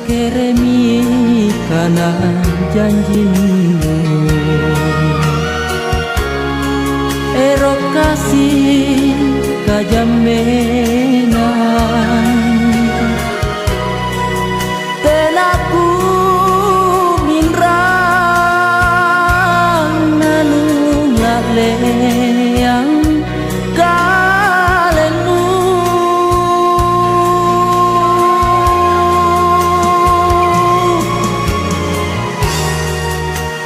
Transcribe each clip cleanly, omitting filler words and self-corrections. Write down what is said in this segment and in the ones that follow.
keremi kana janjimu, erok kasih kajamenan tenaku minrang nanu ngaleang kalenu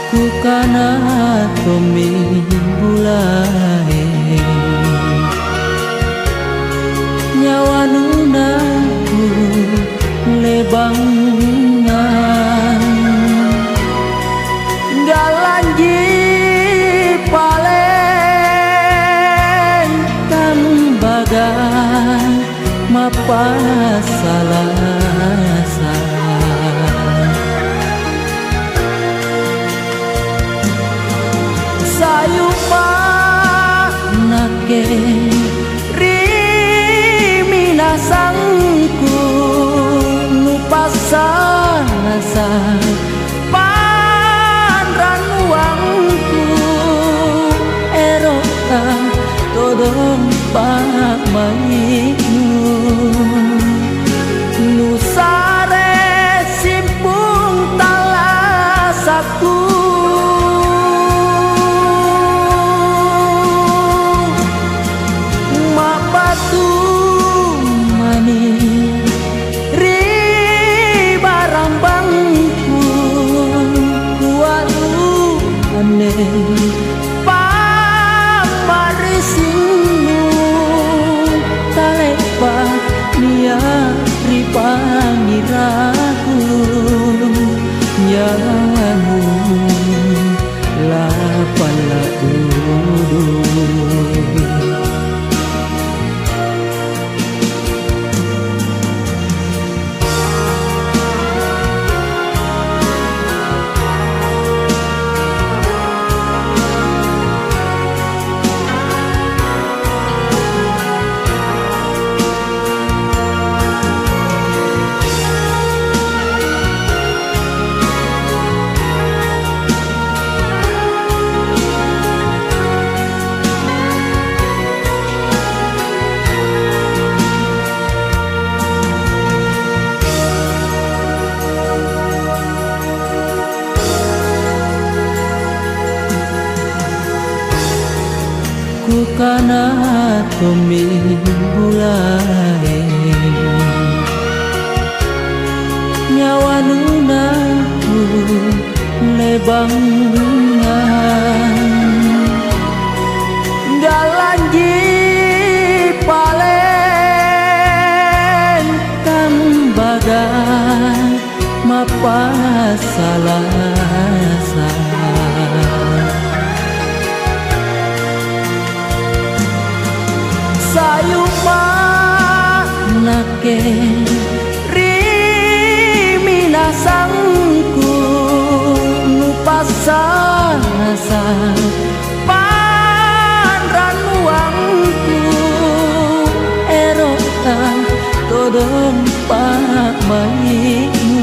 ku kana tomi bulae nyawa nunaku lebangan galanji palen tambaga mapasalasa sayupa nake sangku nupasasa panran uangku erota todong pak mainu nusare simpung talasaku mapatu pamarisimu talepa nia ripangiraku nyawamu lapan laudu ku kana tomi bulae nyawa nunaku lebangan galanji palen tambaga mapasalasa sayupa nake rimina sangku nupasasa panran uangku erota todong pak mainu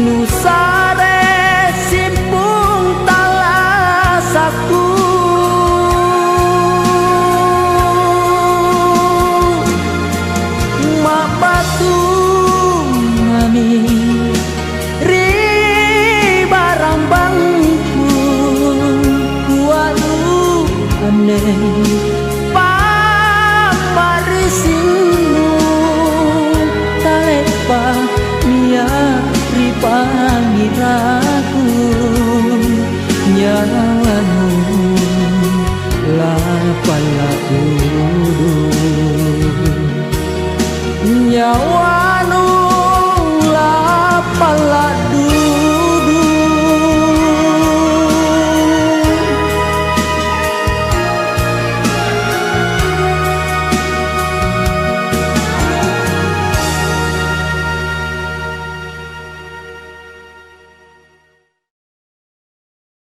nusare simpung talasaku pamarisimu talepa nia ripangiraku nyawamu lapan laudu